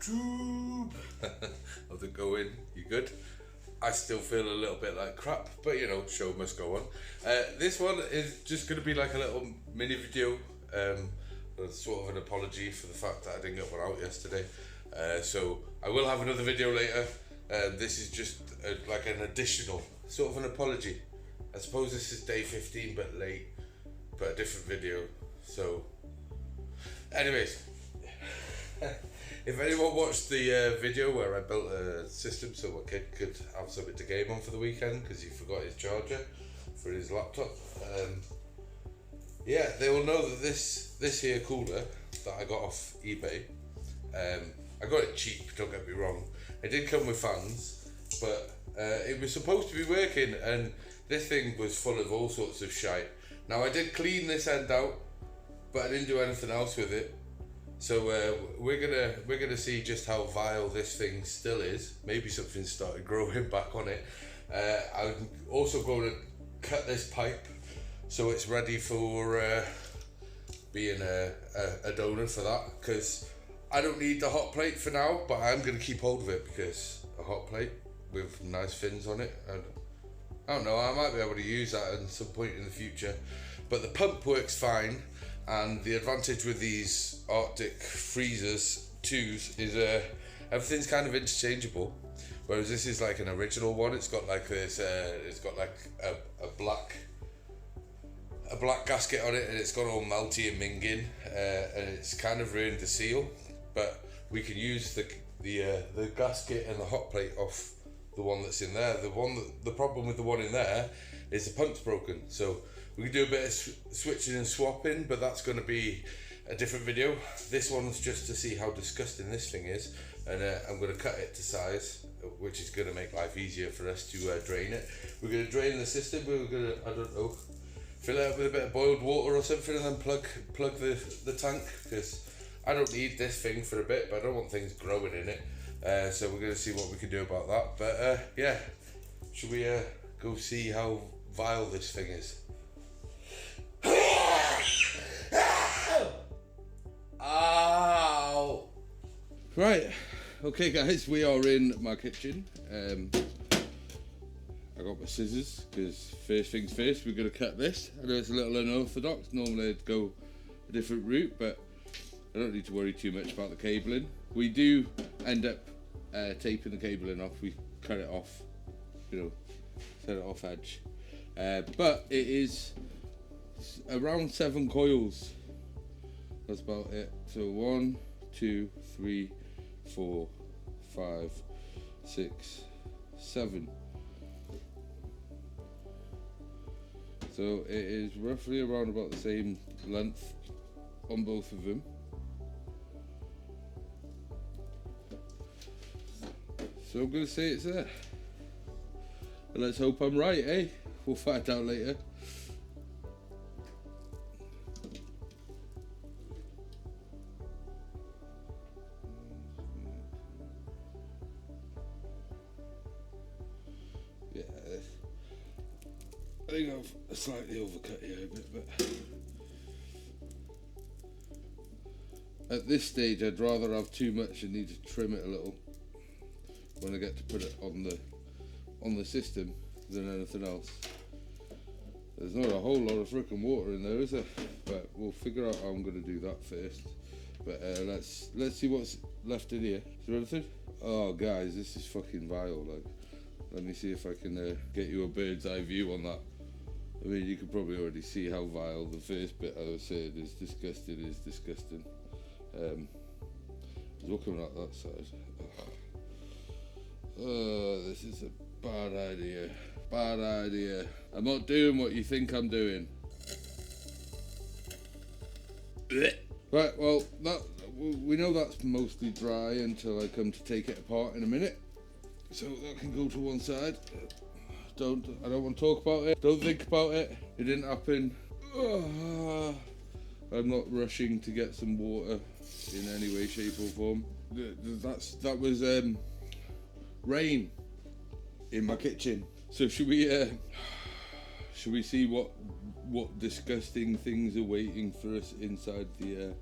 YouTube. How's it going? You good? I still feel a little bit like crap, but you know, show must go on. This one is just going to be like a little mini video, sort of an apology for the fact that I didn't get one out yesterday. So I will have another video later. This is just like an additional, sort of an apology. I suppose this is day 15 but late, but a different video. So anyways, if anyone watched the video where I built a system so my kid could have something to game on for the weekend because he forgot his charger for his laptop, yeah, they will know that this here cooler that I got off eBay, I got it cheap, don't get me wrong. It did come with fans, but it was supposed to be working, and this thing was full of all sorts of shite. Now I did clean this end out, but I didn't do anything else with it. So we're gonna see just how vile this thing still is. Maybe something started growing back on it. I'm also going to cut this pipe so it's ready for being a donor for that, because I don't need the hot plate for now, but I'm going to keep hold of it because a hot plate with nice fins on it, and I don't know, I might be able to use that at some point in the future. But the pump works fine, and the advantage with these Arctic freezers 2s is everything's kind of interchangeable, whereas this is like an original one. It's got like this, it's got like a black gasket on it, and it's got all melty and minging, and it's kind of ruined the seal. But we can use the gasket and the hot plate off the one that's in there. The problem with the one in there is the pump's broken, so we can do a bit of switching and swapping, but that's going to be a different video. This one's just to see how disgusting this thing is, and I'm going to cut it to size, which is going to make life easier for us to drain it. We're going to drain the system. We're going to, I don't know, fill it up with a bit of boiled water or something, and then plug the tank, because I don't need this thing for a bit, but I don't want things growing in it. So we're going to see what we can do about that. But yeah, should we go see how vile this thing is? Ow! Right, okay guys, we are in my kitchen. I got my scissors, because first things first, we're going to cut this. I know it's a little unorthodox, normally I'd go a different route, but I don't need to worry too much about the cabling. We do end up taping the cabling off. We cut it off, you know, set it off edge. But it is around 7 coils. That's about it. So 1, 2, 3, 4, 5, 6, 7. So it is roughly around about the same length on both of them. So I'm going to say it's there. And let's hope I'm right, eh? We'll find out later. Yeah, I think I've slightly overcut here a bit, but at this stage I'd rather have too much and need to trim it a little when I get to put it on the system than anything else. There's not a whole lot of frickin' water in there, is there? But we'll figure out how I'm going to do that first. But let's see what's left in here. Is there anything? Oh guys, this is fucking vile. Like, let me see if I can get you a bird's eye view on that. I mean, you can probably already see how vile the first bit I was saying is disgusting. Looking at that side. Oh, this is a bad idea. Bad idea. I'm not doing what you think I'm doing. Right, well, we know that's mostly dry until I come to take it apart in a minute. So that can go to one side. I don't want to talk about it. Don't think about it. It didn't happen. I'm not rushing to get some water in any way, shape or form. That was rain in my kitchen. So should we see what disgusting things are waiting for us inside the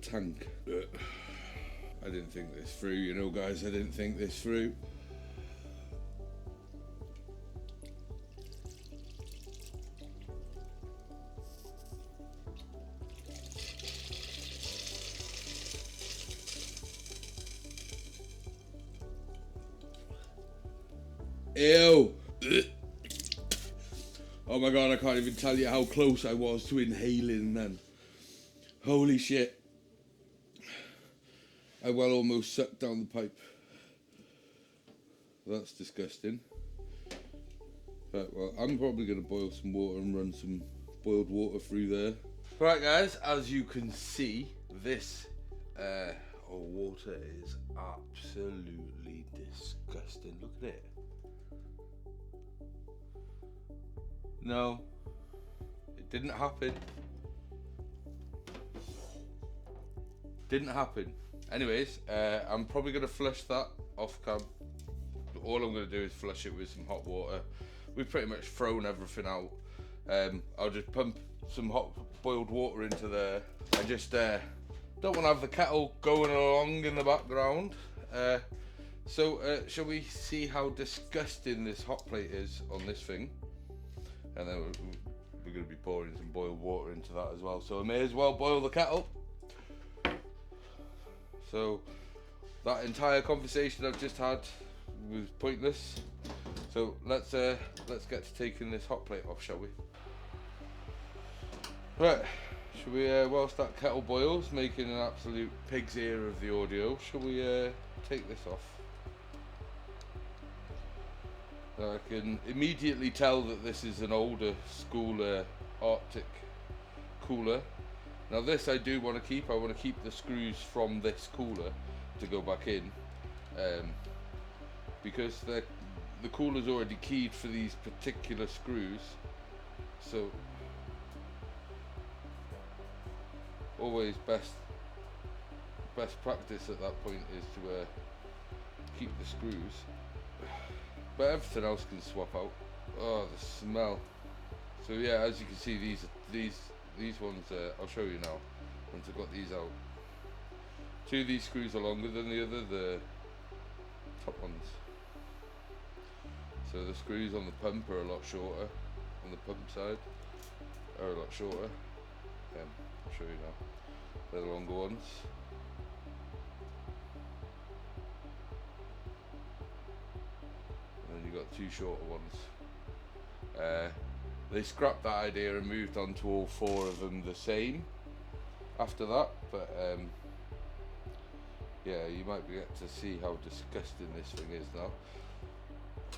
tank? I didn't think this through, you know, guys. I didn't think this through. Ew. Oh my god, I can't even tell you how close I was to inhaling then. Holy shit. I well almost sucked down the pipe. That's disgusting. Right, well, I'm probably going to boil some water and run some boiled water through there. Right, guys, as you can see, this water is absolutely disgusting. Look at it. No, it didn't happen. Didn't happen. Anyways, I'm probably going to flush that off cam. All I'm going to do is flush it with some hot water. We've pretty much thrown everything out. I'll just pump some hot boiled water into there. I just don't want to have the kettle going along in the background. So shall we see how disgusting this hot plate is on this thing? And then we're going to be pouring some boiled water into that as well. So I may as well boil the kettle. So that entire conversation I've just had was pointless. So let's get to taking this hot plate off, shall we? Right, shall we whilst that kettle boils, making an absolute pig's ear of the audio, shall we take this off? Now I can immediately tell that this is an older school Arctic cooler. Now this I do want to keep. I want to keep the screws from this cooler to go back in, because the cooler's already keyed for these particular screws. So always best practice at that point is to keep the screws. But everything else can swap out. Oh, the smell. So yeah, as you can see, these ones, I'll show you now, once I've got these out. Two of these screws are longer than the other, the top ones. So the screws on the pump are a lot shorter, on the pump side, are a lot shorter. I'll show you now. They're the longer ones. And then you've got two shorter ones. They scrapped that idea and moved on to all four of them the same after that, but yeah, you might get to see how disgusting this thing is now.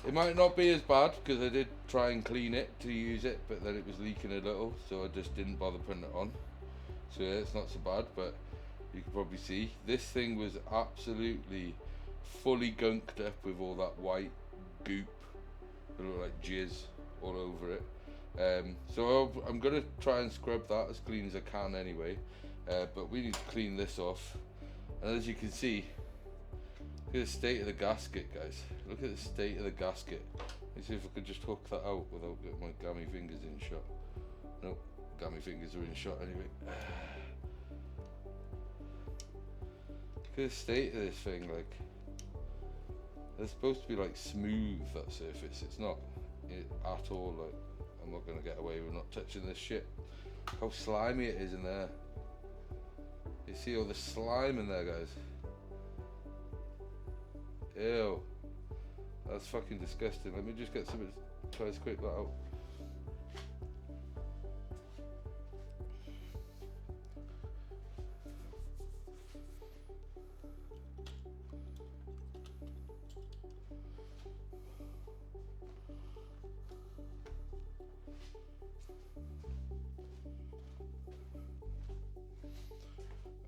It might not be as bad because I did try and clean it to use it, but then it was leaking a little, so I just didn't bother putting it on. So yeah, it's not so bad, but you can probably see this thing was absolutely fully gunked up with all that white goop. It looked like jizz all over it. So I'm going to try and scrub that as clean as I can anyway, but we need to clean this off. And as you can see, look at the state of the gasket, guys. Look at the state of the gasket. Let's see if I could just hook that out without getting my gammy fingers in shot. Nope, gammy fingers are in shot anyway. Look at the state of this thing, like, it's supposed to be like smooth, that surface. It's not at all. Like, I'm not going to get away with not touching this shit. How slimy it is in there. You see all the slime in there, guys. Ew. That's fucking disgusting. Let me just get something to try to scrape that out.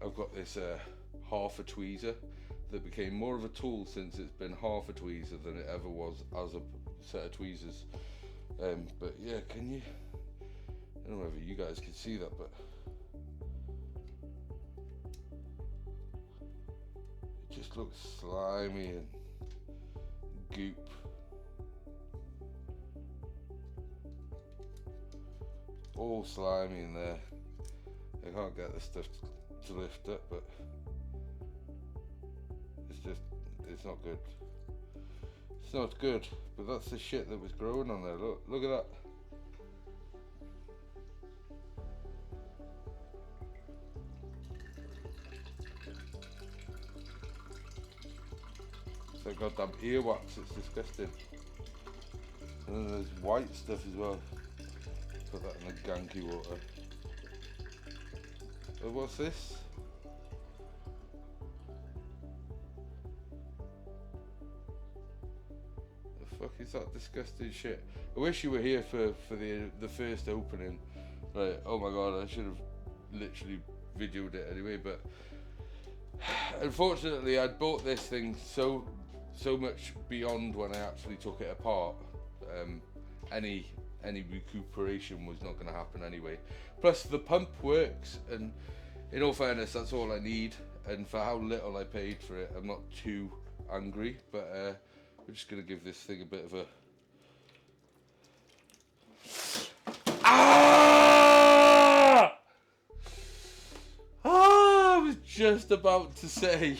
I've got this half a tweezer that became more of a tool since it's been half a tweezer than it ever was as a set of tweezers. But yeah, can you, I don't know whether you guys can see that, but it just looks slimy and goop. All slimy in there. I can't get this stuff to lift up, but it's not good. It's not good, but that's the shit that was growing on there. Look at that. It's like goddamn earwax, it's disgusting. And then there's white stuff as well. Put that in the ganky water. Oh, what's this? The fuck is that disgusting shit? I wish you were here for the first opening. Right, oh my god, I should have literally videoed it anyway, but unfortunately I'd bought this thing so much beyond when I actually took it apart. Any recuperation was not going to happen anyway. Plus the pump works, and in all fairness that's all I need, and for how little I paid for it I'm not too angry, but we're just going to give this thing a bit of a I was just about to say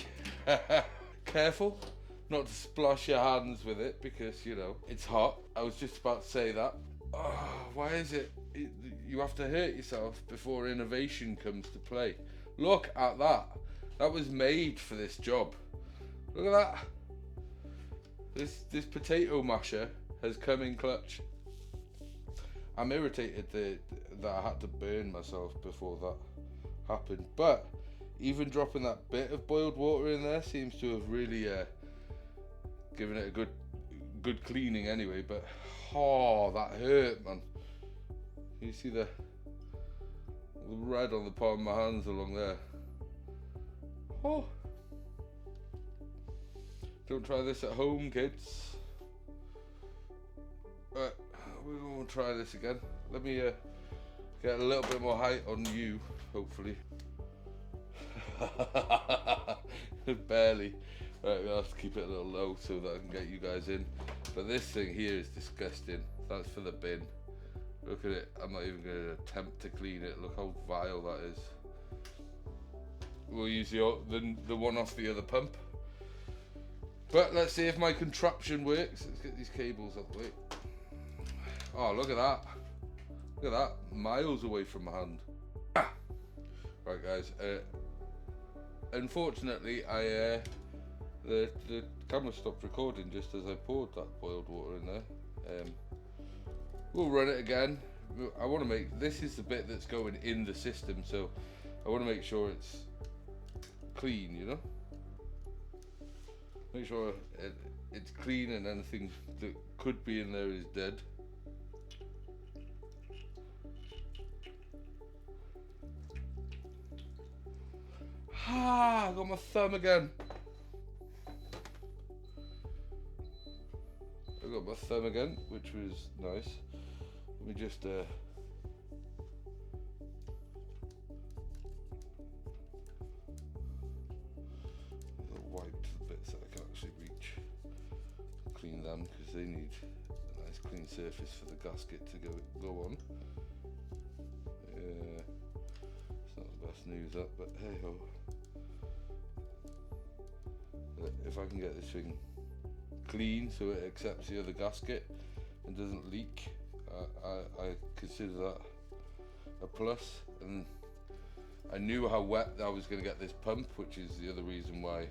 careful not to splash your hands with it, because you know it's hot. I was just about to say that. Oh, why is it you have to hurt yourself before innovation comes to play? Look at that. That was made for this job. Look at that. This potato masher has come in clutch. I'm irritated that I had to burn myself before that happened, but even dropping that bit of boiled water in there seems to have really given it a good cleaning anyway. But oh, that hurt, man. You see the red on the palm of my hands along there. Oh, don't try this at home, kids. Right, we're going to try this again. Let me get a little bit more height on you, hopefully. Barely. Right, we'll have to keep it a little low so that I can get you guys in. But this thing here is disgusting. That's for the bin. Look at it. I'm not even going to attempt to clean it. Look how vile that is. We'll use the one off the other pump. But let's see if my contraption works. Let's get these cables out the way. Oh, look at that. Look at that. Miles away from my hand. Ah. Right, guys. Unfortunately, the camera stopped recording just as I poured that boiled water in there. We'll run it again. I want to make, this is the bit that's going in the system, so I want to make sure it's clean, you know? Make sure it's clean and anything that could be in there is dead. Ah, I got my thumb again. I got my thumb again, which was nice. Let me just wipe the bits that I can actually reach. Clean them, because they need a nice clean surface for the gasket to go on. It's not the best news that, but hey ho. If I can get this thing clean so it accepts the other gasket and doesn't leak, I consider that a plus. And I knew how wet I was going to get this pump, which is the other reason why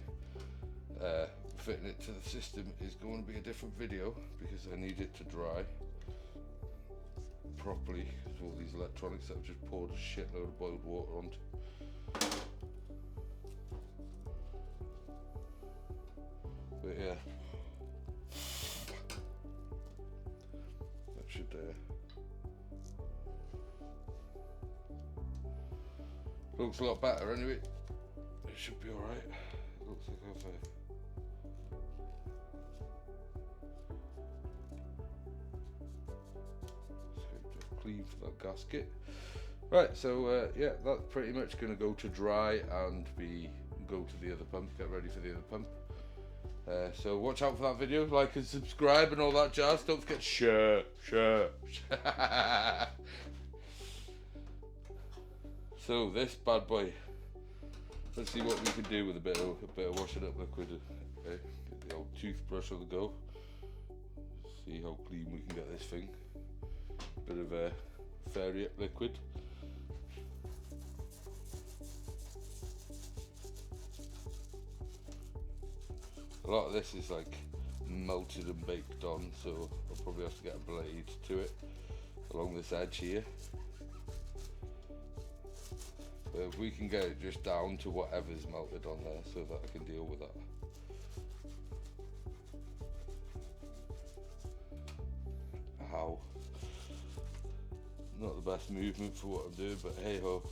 fitting it to the system is going to be a different video, because I need it to dry properly with all these electronics that I've just poured a shitload of boiled water onto. But yeah, that should looks a lot better anyway. It should be alright. It looks like I've scraped it clean for that gasket. Right, so yeah, that's pretty much going to go to dry and go to the other pump, get ready for the other pump. So watch out for that video, like and subscribe and all that jazz. Don't forget share. So this bad boy, let's see what we can do with a bit of washing up liquid. Okay, the old toothbrush on the go. See how clean we can get this thing. Bit of a Fairy liquid. A lot of this is like melted and baked on, so I'll probably have to get a blade to it along this edge here. But if we can get it just down to whatever's melted on there so that I can deal with that. Ow. Not the best movement for what I'm doing, but hey ho.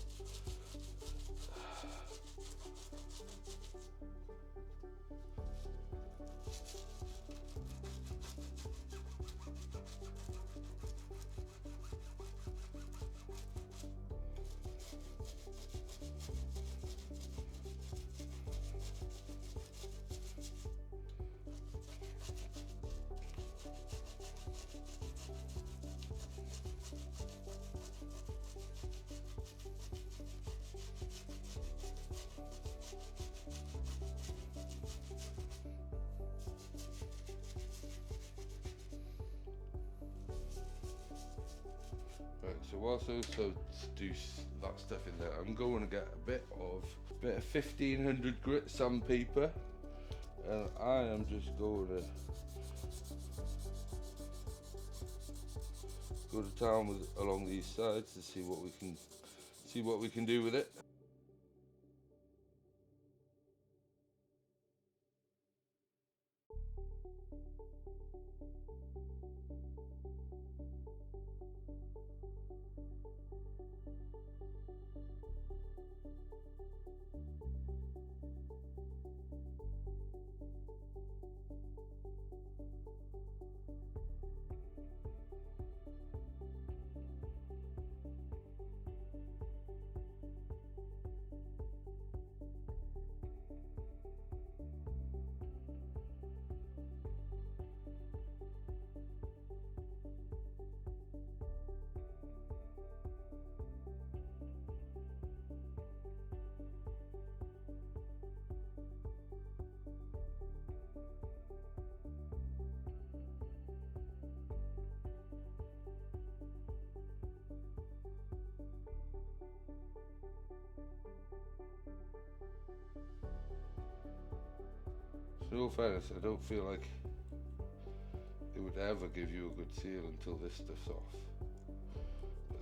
Right, so whilst I also do that stuff in there, I'm going to get a bit of 1500 grit sandpaper, and I am just going to go to town along these sides to see what we can do with it. So in all fairness, I don't feel like it would ever give you a good seal until this stuff's off.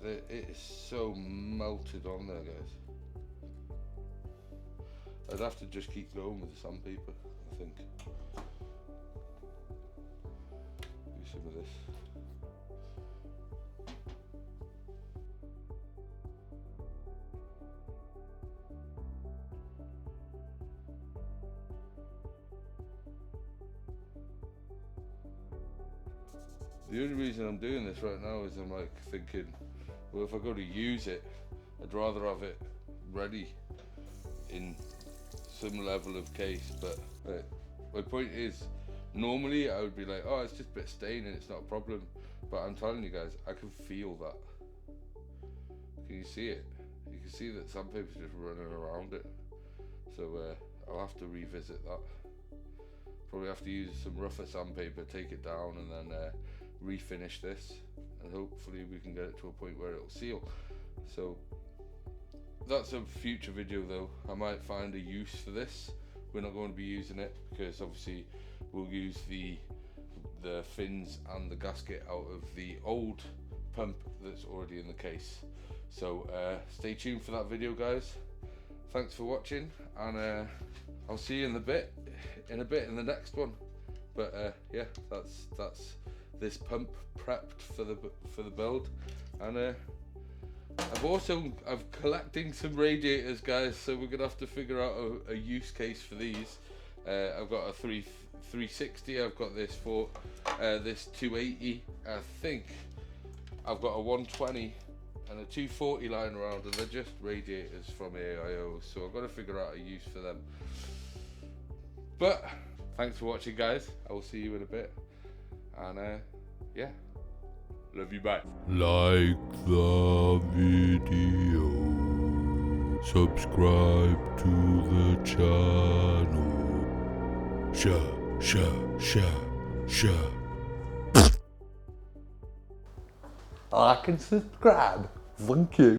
But it is so melted on there, guys. I'd have to just keep going with the sandpaper, I think. Do some of this. The only reason I'm doing this right now is I'm like thinking, well, if I go to use it, I'd rather have it ready in some level of case. But my point is, normally I would be like, oh, it's just a bit of stain and it's not a problem. But I'm telling you guys, I can feel that. Can you see it? You can see that sandpaper's just running around it. So I'll have to revisit that. Probably have to use some rougher sandpaper, take it down, and then refinish this, and hopefully we can get it to a point where it'll seal. So that's a future video though. I might find a use for this. We're not going to be using it because obviously we'll use the fins and the gasket out of the old pump that's already in the case. So stay tuned for that video, guys. Thanks for watching, and I'll see you in a bit in the next one. But yeah, that's this pump prepped for the build, and I'm collecting some radiators, guys. So we're gonna have to figure out a use case for these. I've got a 360. I've got this for this 280. I think I've got a 120 and a 240 lying around, and they're just radiators from AIO. So I've got to figure out a use for them. But thanks for watching, guys. I will see you in a bit, and yeah, love you, bye. Like the video, subscribe to the channel, share. Like and subscribe. Thank you.